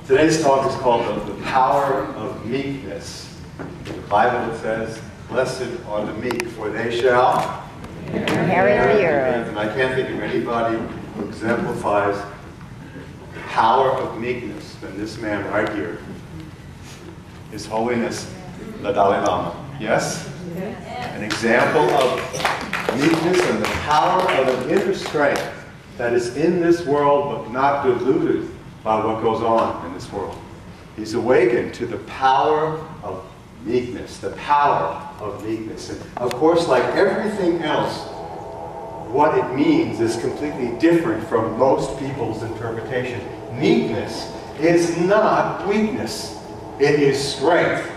Today's talk is called The Power of Meekness. In the Bible it says, "Blessed are the meek, for they shall inherit the earth." And I can't think of anybody who exemplifies the power of meekness than this man right here. His Holiness, the Dalai Lama. Yes? An example of meekness and the power of an inner strength that is in this world but not diluted by what goes on in this world. He's awakened to the power of meekness, the power of meekness. And of course, like everything else, what it means is completely different from most people's interpretation. Meekness is not weakness. It is strength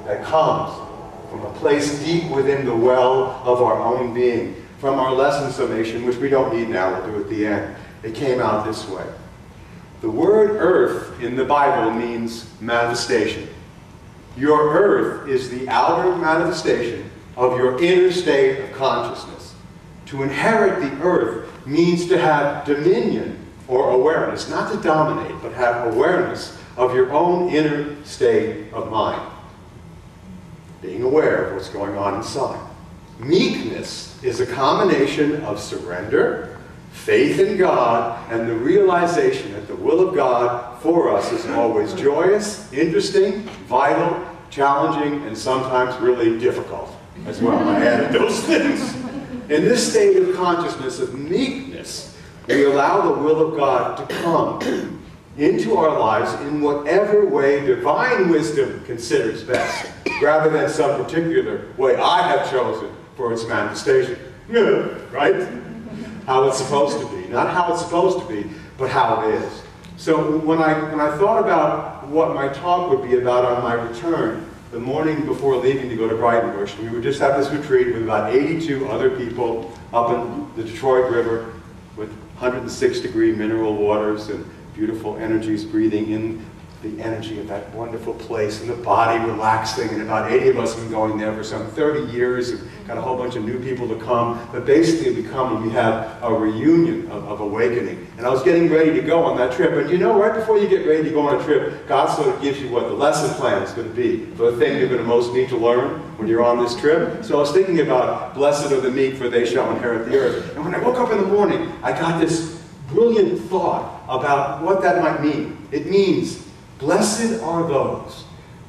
that comes from a place deep within the well of our own being. From our lesson summation, which we don't need now, we'll do at the end. It came out this way. The word earth in the Bible means manifestation. Your earth is the outer manifestation of your inner state of consciousness. To inherit the earth means to have dominion or awareness, not to dominate, but have awareness of your own inner state of mind. Being aware of what's going on inside. Meekness is a combination of surrender, faith in God, and the realization that the will of God for us is always joyous, interesting, vital, challenging, and sometimes really difficult as well. I added those things. In this state of consciousness of meekness, we allow the will of God to come into our lives in whatever way divine wisdom considers best, rather than some particular way I have chosen for its manifestation. Yeah, right? How it's supposed to be. Not how it's supposed to be, but how it is. So when I thought about what my talk would be about on my return, the morning before leaving to go to Brighton-Bush, we would just have this retreat with about 82 other people up in the Detroit River with 106-degree mineral waters and beautiful energies breathing in the energy of that wonderful place and the body relaxing, and about 80 of us have been going there for some 30 years and got a whole bunch of new people to come. But basically we come and we have a reunion of awakening. And I was getting ready to go on that trip, and you know, right before you get ready to go on a trip, God sort of gives you what the lesson plan is going to be for the thing you're going to most need to learn when you're on this trip. So I was thinking about, blessed are the meek, for they shall inherit the earth. And when I woke up in the morning, I got this brilliant thought about what that might mean. It means, blessed are those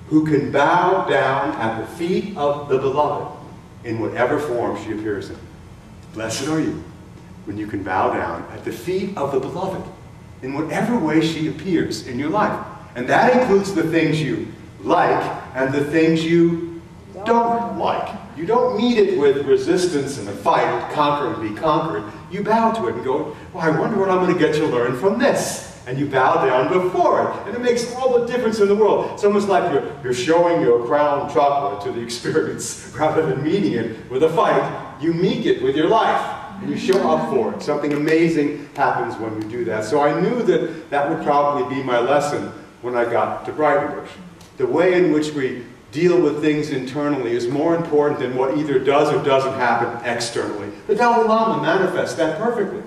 who can bow down at the feet of the beloved in whatever form she appears in. Blessed are you when you can bow down at the feet of the beloved in whatever way she appears in your life. And that includes the things you like and the things you don't like. You don't meet it with resistance and a fight, conquer and be conquered. You bow to it and go, well, I wonder what I'm going to get to learn from this. And you bow down before it. And it makes all the difference in the world. It's almost like you're showing your crown chocolate to the experience rather than meeting it with a fight. You meet it with your life. And you show up for it. Something amazing happens when you do that. So I knew that that would probably be my lesson when I got to Brighton-Bush. The way in which we deal with things internally is more important than what either does or doesn't happen externally. The Dalai Lama manifests that perfectly.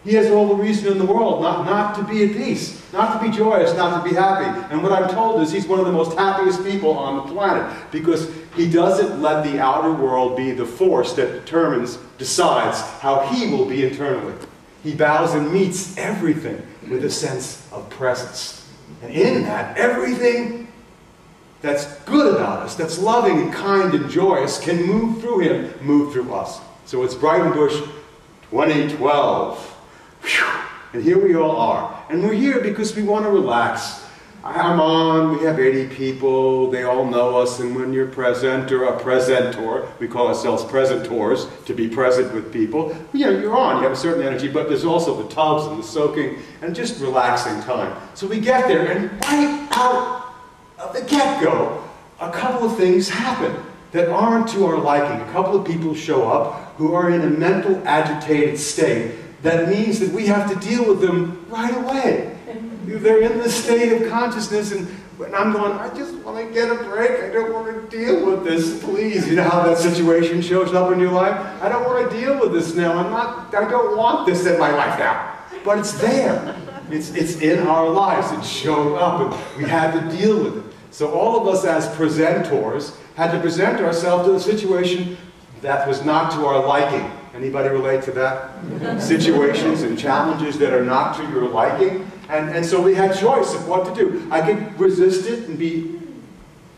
He has all the reason in the world not to be at peace, not to be joyous, not to be happy. And what I'm told is he's one of the most happiest people on the planet because he doesn't let the outer world be the force that decides how he will be internally. He bows and meets everything with a sense of presence. And in that, everything that's good about us, that's loving and kind and joyous, can move through him, move through us. So it's Brighton-Bush 2012. Whew. And here we all are. And we're here because we want to relax. I'm on, we have 80 people, they all know us, and when you're present or a presentor, we call ourselves presentors, to be present with people, you know, you're on, you have a certain energy, but there's also the tubs and the soaking and just relaxing time. So we get there, and right out of the get-go, a couple of things happen that aren't to our liking. A couple of people show up who are in a mental agitated state. That means that we have to deal with them right away. They're in this state of consciousness, and I'm going, I just want to get a break. I don't want to deal with this, please. You know how that situation shows up in your life? I don't want to deal with this now. I don't want this in my life now. But it's there. It's in our lives. It showed up, and we had to deal with it. So all of us as presentors had to present ourselves to a situation that was not to our liking. Anybody relate to that? Situations and challenges that are not to your liking. And so we had choice of what to do. I could resist it and be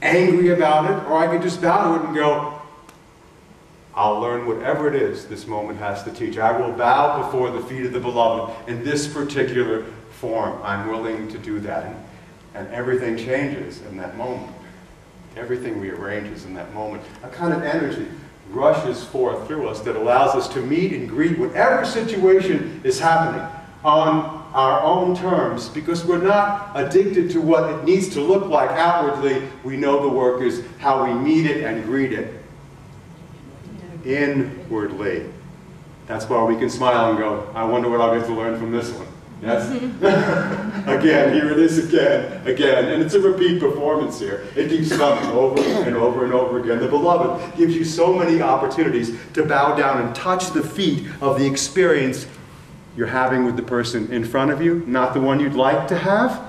angry about it, or I could just bow to it and go, I'll learn whatever it is this moment has to teach. I will bow before the feet of the beloved in this particular form. I'm willing to do that. And everything changes in that moment. Everything rearranges in that moment. A kind of energy rushes forth through us that allows us to meet and greet whatever situation is happening on our own terms, because we're not addicted to what it needs to look like outwardly. We know the work is how we meet it and greet it inwardly. That's why we can smile and go, I wonder what I'll get to learn from this one. Yes? Again, here it is again. And it's a repeat performance here. It keeps coming over and over and over again. The beloved gives you so many opportunities to bow down and touch the feet of the experience you're having with the person in front of you. Not the one you'd like to have,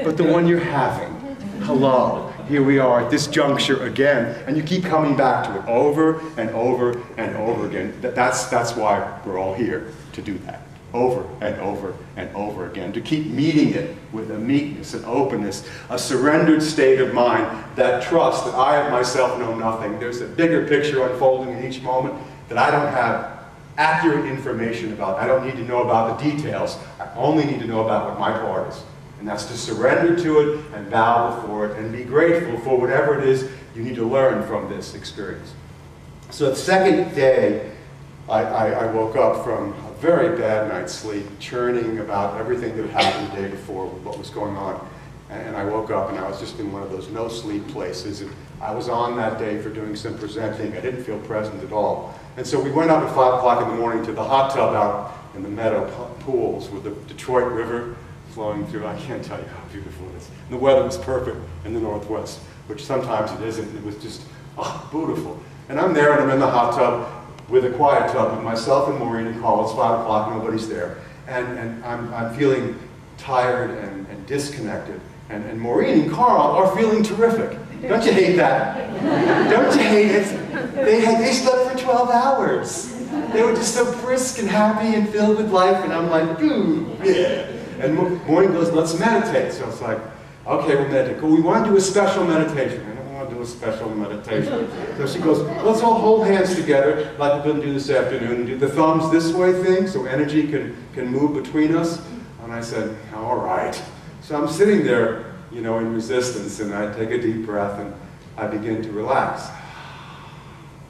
but the one you're having. Hello. Here we are at this juncture again, and you keep coming back to it over and over and over again. That's why we're all here, to do that. Over and over and over again, to keep meeting it with a meekness, an openness, a surrendered state of mind, that trust that I of myself know nothing. There's a bigger picture unfolding in each moment that I don't have accurate information about. I don't need to know about the details. I only need to know about what my part is. And that's to surrender to it and bow before it and be grateful for whatever it is you need to learn from this experience. So the second day, I woke up from a very bad night's sleep, churning about everything that had happened the day before, what was going on. And I woke up and I was just in one of those no-sleep places. And I was on that day for doing some presenting. I didn't feel present at all. And so we went up at 5 o'clock in the morning to the hot tub out in the meadow pools with the Detroit River flowing through. I can't tell you how beautiful it is. And the weather was perfect in the Northwest, which sometimes it isn't. It was just, beautiful. And I'm there and I'm in the hot tub with a quiet tub with myself and Maureen and Carl. It's 5 o'clock, nobody's there. And I'm feeling tired and disconnected. And Maureen and Carl are feeling terrific. Don't you hate that? Don't you hate it? They slept for 12 hours. They were just so brisk and happy and filled with life, and I'm like, ooh, yeah. And Maureen goes, let's meditate. So it's like, okay, we'll meditate. Well, we want to do a special meditation. I don't want to do a special meditation. So she goes, let's all hold hands together like we're going to do this afternoon and do the thumbs this way thing so energy can move between us. And I said, all right. So I'm sitting there, you know, in resistance, and I take a deep breath and I begin to relax.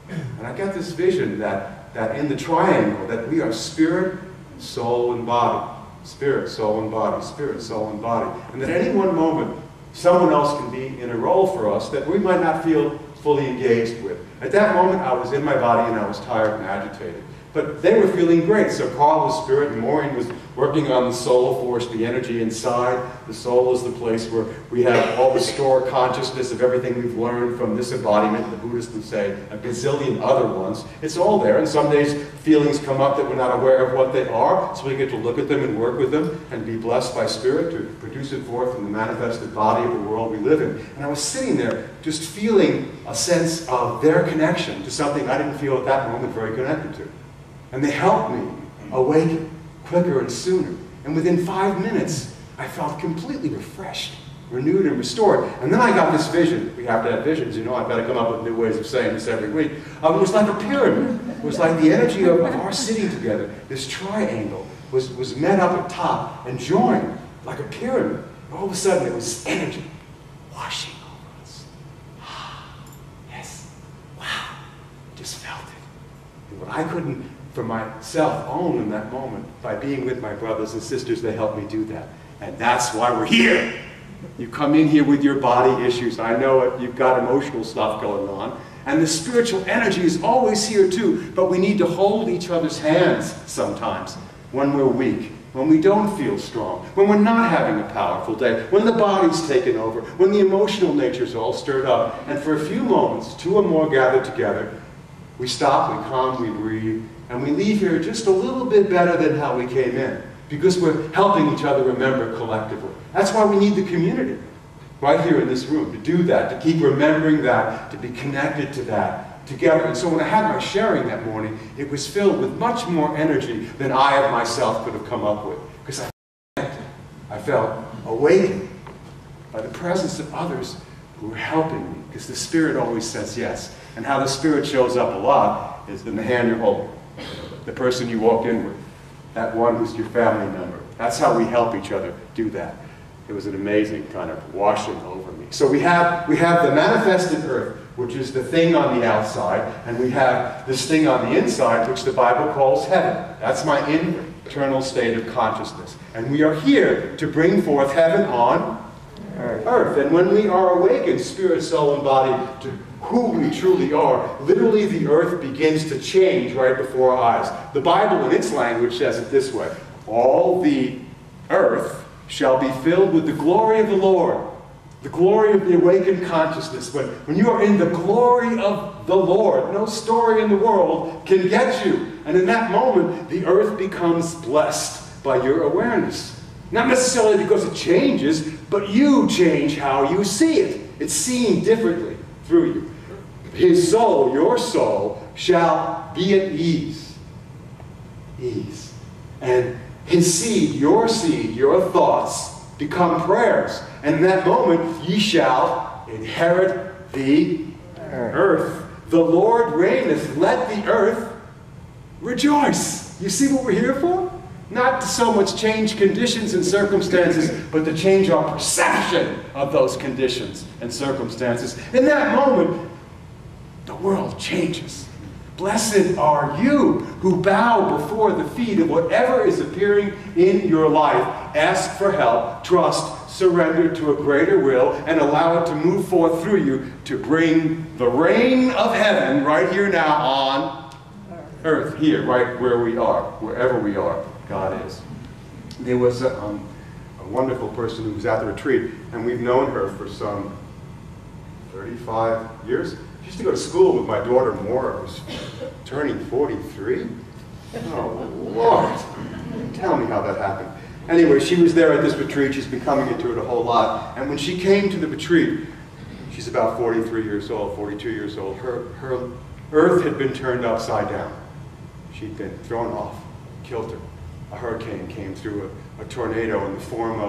And I get this vision that in the triangle, that we are spirit, soul, and body. Spirit, soul, and body. Spirit, soul, and body. And that at any one moment, someone else can be in a role for us that we might not feel fully engaged with. At that moment, I was in my body and I was tired and agitated. But they were feeling great. So Carl was spirit and Maureen was working on the soul force, the energy inside. The soul is the place where we have all the stored consciousness of everything we've learned from this embodiment. The Buddhists would say a gazillion other ones. It's all there. And some days feelings come up that we're not aware of what they are. So we get to look at them and work with them and be blessed by spirit to produce it forth in the manifested body of the world we live in. And I was sitting there just feeling a sense of their connection to something I didn't feel at that moment very connected to. And they helped me awaken quicker and sooner. And within 5 minutes, I felt completely refreshed, renewed, and restored. And then I got this vision. We have to have visions, you know. I've got to come up with new ways of saying this every week. It was like a pyramid. It was like the energy of our sitting together. This triangle was met up at top and joined like a pyramid. All of a sudden, there was energy washing over us. Yes. Wow. Just felt it. And what I couldn't for myself own in that moment, by being with my brothers and sisters, they helped me do that. And that's why we're here. You come in here with your body issues. I know it. You've got emotional stuff going on. And the spiritual energy is always here too. But we need to hold each other's hands sometimes when we're weak, when we don't feel strong, when we're not having a powerful day, when the body's taken over, when the emotional nature's all stirred up. And for a few moments, 2 or more gathered together, we stop, we calm, we breathe, and we leave here just a little bit better than how we came in. because we're helping each other remember collectively. That's why we need the community right here in this room to do that, to keep remembering that, to be connected to that together. And so when I had my sharing that morning, it was filled with much more energy than I of myself could have come up with, because I felt awakened by the presence of others who were helping me, because the Spirit always says yes. And how the Spirit shows up a lot is in the hand you're holding, the person you walk in with, that one who's your family member. That's how we help each other do that. It was an amazing kind of washing over me. So we have the manifested earth, which is the thing on the outside, and we have this thing on the inside, which the Bible calls heaven. That's my internal state of consciousness. And we are here to bring forth heaven on earth. And when we are awakened, spirit, soul, and body, to who we truly are, literally the earth begins to change right before our eyes. The Bible in its language says it this way: all the earth shall be filled with the glory of the Lord. The glory of the awakened consciousness. When you are in the glory of the Lord, no story in the world can get you. And in that moment, the earth becomes blessed by your awareness. Not necessarily because it changes, but you change how you see it. It's seen differently through you. His soul, your soul, shall be at ease. Ease. And his seed, your thoughts, become prayers. And in that moment, ye shall inherit the earth. The Lord reigneth, let the earth rejoice. You see what we're here for? Not to so much change conditions and circumstances, but to change our perception of those conditions and circumstances. In that moment, the world changes. Blessed are you who bow before the feet of whatever is appearing in your life. Ask for help, trust, surrender to a greater will, and allow it to move forth through you to bring the reign of heaven right here now on earth, here, right where we are, wherever we are, God is. There was a wonderful person who was at the retreat, and we've known her for some 35 years. She used to go to school with my daughter, Maura, who's turning 43. Oh, Lord. Tell me how that happened. Anyway, she was there at this retreat. She's been coming into it a whole lot. And when she came to the retreat, she's about 43 years old, 42 years old. Her earth had been turned upside down. She'd been thrown off, kilter. A hurricane came through, a tornado in the form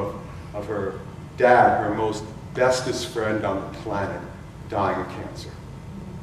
of her dad, her most bestest friend on the planet, dying of cancer.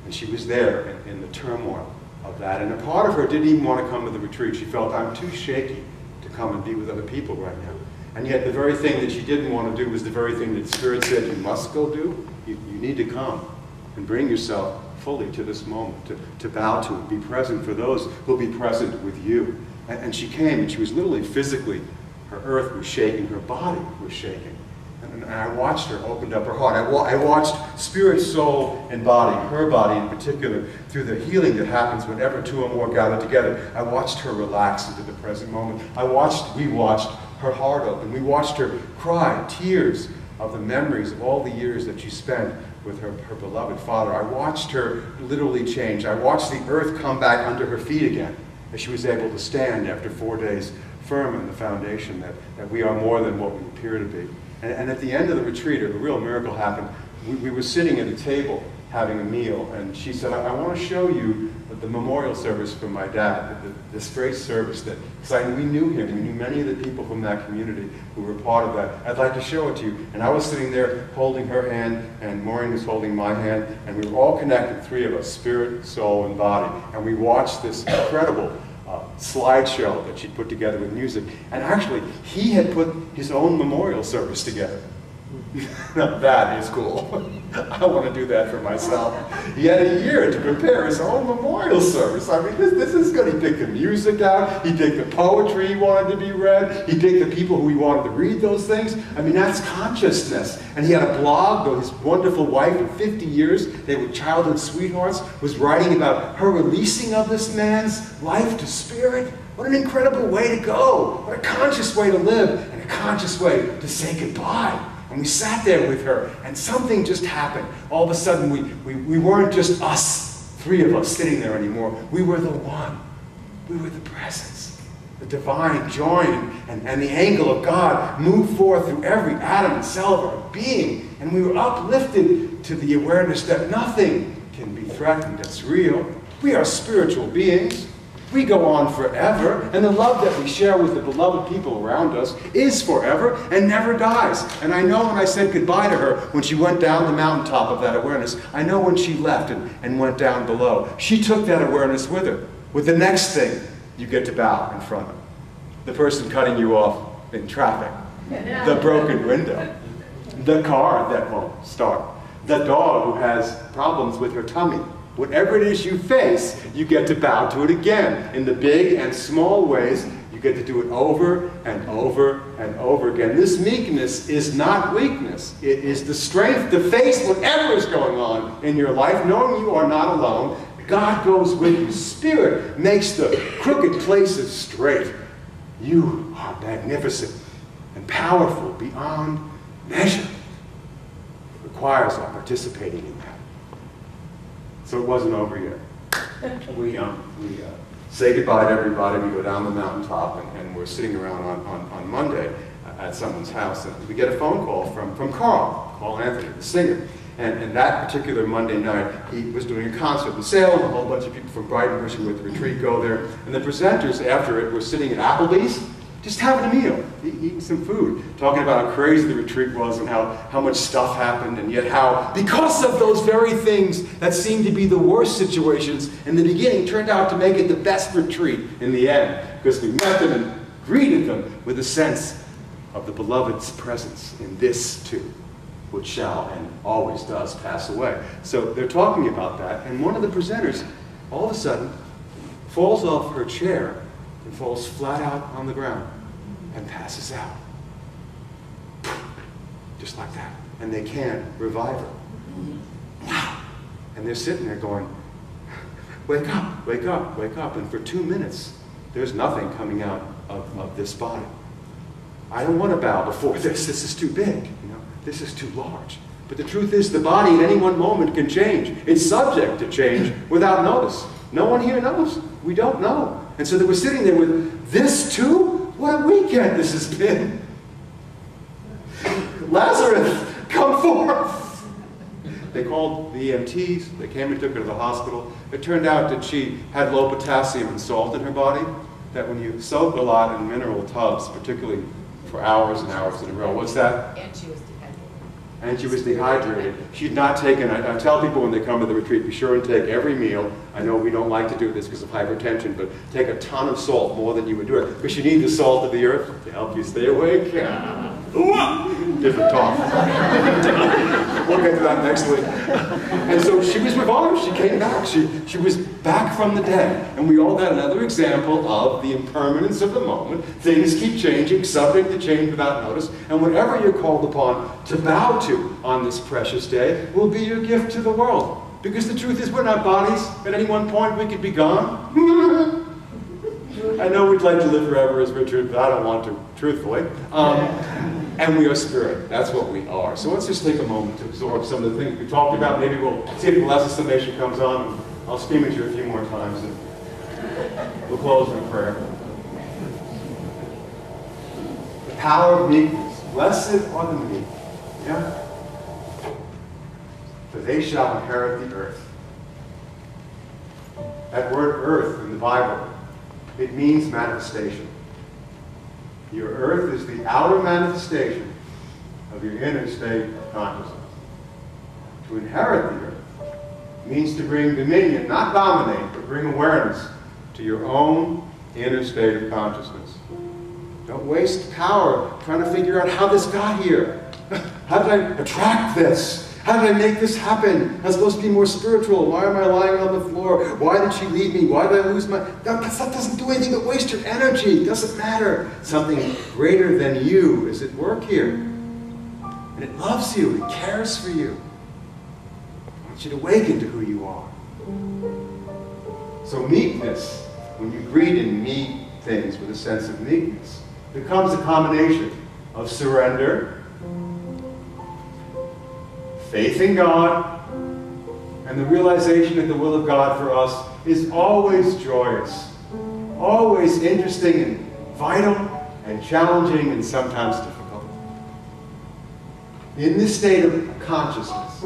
And she was there in the turmoil of that. And a part of her didn't even want to come to the retreat. She felt, I'm too shaky to come and be with other people right now. And yet the very thing that she didn't want to do was the very thing that Spirit said you must go do. You need to come and bring yourself fully to this moment, to bow to it, be present for those who will be present with you. And she came, and she was literally physically, her earth was shaking, her body was shaking. And I watched her open up her heart. I watched spirit, soul, and body, her body in particular, through the healing that happens whenever two or more gather together. I watched her relax into the present moment. We watched her heart open. We watched her cry tears of the memories of all the years that she spent with her beloved Father. I watched her literally change. I watched the earth come back under her feet again as she was able to stand after 4 days firm in the foundation that we are more than what we appear to be. And at the end of the retreat, a real miracle happened. We were sitting at a table having a meal, and she said, I want to show you the memorial service for my dad, this great service that, because we knew him, we knew many of the people from that community who were part of that. I'd like to show it to you. And I was sitting there holding her hand, and Maureen was holding my hand, and we were all connected, three of us, spirit, soul, and body. And we watched this incredible slideshow that she'd put together with music. And actually, he had put his own memorial service together. Now that is cool. I want to do that for myself. He had a year to prepare his own memorial service. I mean, this is good. He picked the music out. He picked the poetry he wanted to be read. He picked the people who he wanted to read those things. I mean, that's consciousness. And he had a blog where his wonderful wife of 50 years, they were childhood sweethearts, was writing about her releasing of this man's life to spirit. What an incredible way to go. What a conscious way to live and a conscious way to say goodbye. And we sat there with her, and something just happened. All of a sudden, we weren't just us, three of us, sitting there anymore. We were the one. We were the presence. the divine joy and the angle of God moved forth through every atom and cell of our being. And we were uplifted to the awareness that nothing can be threatened that's real. We are spiritual beings. We go on forever, and the love that we share with the beloved people around us is forever and never dies. And I know when I said goodbye to her, when she went down the mountaintop of that awareness, I know when she left and went down below, she took that awareness with her. With the next thing you get to bow in front of, the person cutting you off in traffic, the broken window, the car that won't start, the dog who has problems with her tummy. Whatever it is you face, you get to bow to it again. In the big and small ways, you get to do it over and over and over again. This meekness is not weakness. It is the strength to face whatever is going on in your life, knowing you are not alone. God goes with you. Spirit makes the crooked places straight. You are magnificent and powerful beyond measure. It requires our participating in that. So it wasn't over yet. We say goodbye to everybody. We go down the mountaintop, and we're sitting around on Monday at someone's house, and we get a phone call from Carl Anthony, the singer. And that particular Monday night, he was doing a concert in Salem. A whole bunch of people from Brighton wishing with the retreat go there. And the presenters after it were sitting at Applebee's, just having a meal, eating some food, talking about how crazy the retreat was and how much stuff happened, and yet how, because of those very things that seemed to be the worst situations in the beginning, turned out to make it the best retreat in the end, because we met them and greeted them with a sense of the beloved's presence in this too, which shall and always does pass away. So they're talking about that, and one of the presenters, all of a sudden, falls off her chair and falls flat out on the ground and passes out. Just like that. And they can't revive her. Wow. And they're sitting there going, wake up, wake up, wake up. And for 2 minutes, there's nothing coming out of this body. I don't want to bow before this. This is too big. This is too large. But the truth is, the body at any one moment can change. It's subject to change without notice. No one here knows. We don't know. And so they were sitting there with this too? What a weekend this has been. Lazarus, come forth. They called the EMTs. They came and took her to the hospital. It turned out that she had low potassium and salt in her body, that when you soak a lot in mineral tubs, particularly for hours and hours in a row, what's that? And she was dehydrated. And she was dehydrated. She'd not taken, I tell people when they come to the retreat, be sure and take every meal. I know we don't like to do this because of hypertension, but take a ton of salt, more than you would do it, because you need the salt of the earth to help you stay awake. Different talk. We'll get to that next week. And so she was revived. She came back. She was back from the dead. And we all got another example of the impermanence of the moment. Things keep changing, subject to change without notice. And whatever you're called upon to bow to on this precious day will be your gift to the world. Because the truth is, we're not bodies. At any one point, we could be gone. I know we'd like to live forever as Richard, but I don't want to, truthfully. And we are spirit. That's what we are. So let's just take a moment to absorb some of the things we talked about. Maybe we'll see if the lesson summation comes on. And I'll scream at you a few more times, and we'll close in prayer. The power of meekness. Blessed are the meek. Yeah? For they shall inherit the earth. That word earth in the Bible, it means manifestation. Your earth is the outer manifestation of your inner state of consciousness. To inherit the earth means to bring dominion, not dominate, but bring awareness to your own inner state of consciousness. Don't waste power trying to figure out how this got here. How did I attract this? How did I make this happen? I'm supposed to be more spiritual. Why am I lying on the floor? Why did she leave me? Why did I lose my... That stuff doesn't do anything but waste your energy. It doesn't matter. Something greater than you is at work here. And it loves you. It cares for you. I want you to awaken to who you are. So meekness, when you greet and meet things with a sense of meekness, becomes a combination of surrender, faith in God, and the realization that the will of God for us is always joyous, always interesting and vital and challenging and sometimes difficult. In this state of consciousness,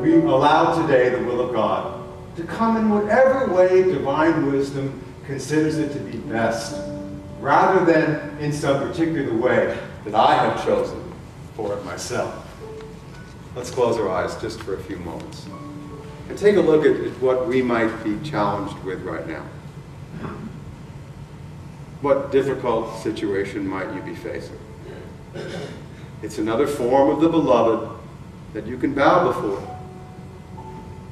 we allow today the will of God to come in whatever way divine wisdom considers it to be best, rather than in some particular way that I have chosen for it myself. Let's close our eyes just for a few moments and take a look at what we might be challenged with right now. What difficult situation might you be facing? It's another form of the beloved that you can bow before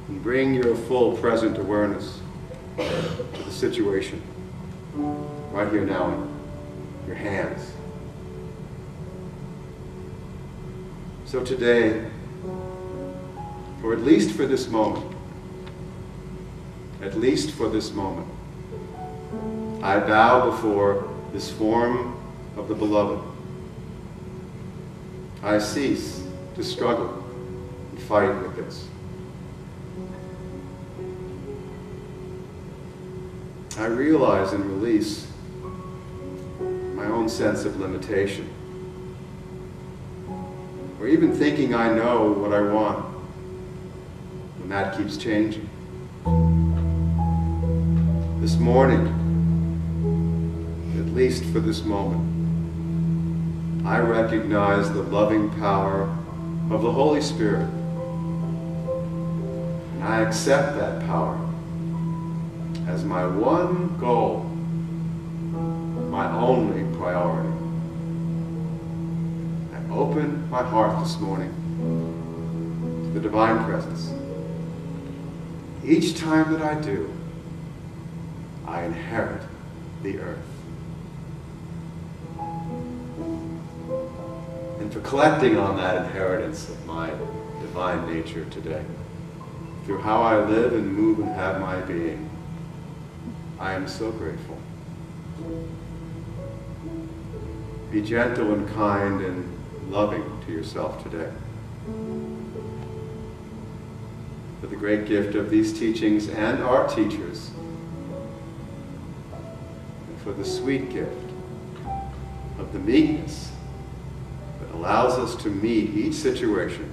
and bring your full present awareness to the situation right here now in your hands. So today, or at least for this moment, I bow before this form of the beloved. I cease to struggle and fight with this. I realize and release my own sense of limitation, or even thinking I know what I want, and that keeps changing. This morning, at least for this moment, I recognize the loving power of the Holy Spirit, and I accept that power as my one goal, my only priority. I open my heart this morning to the divine presence. Each time that I do, I inherit the earth. And for collecting on that inheritance of my divine nature today, through how I live and move and have my being, I am so grateful. Be gentle and kind and loving to yourself today. For the great gift of these teachings and our teachers, and for the sweet gift of the meekness that allows us to meet each situation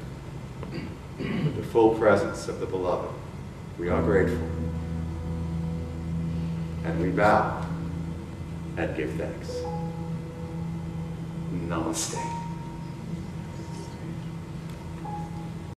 with the full presence of the beloved. We are grateful. And we bow and give thanks. Namaste.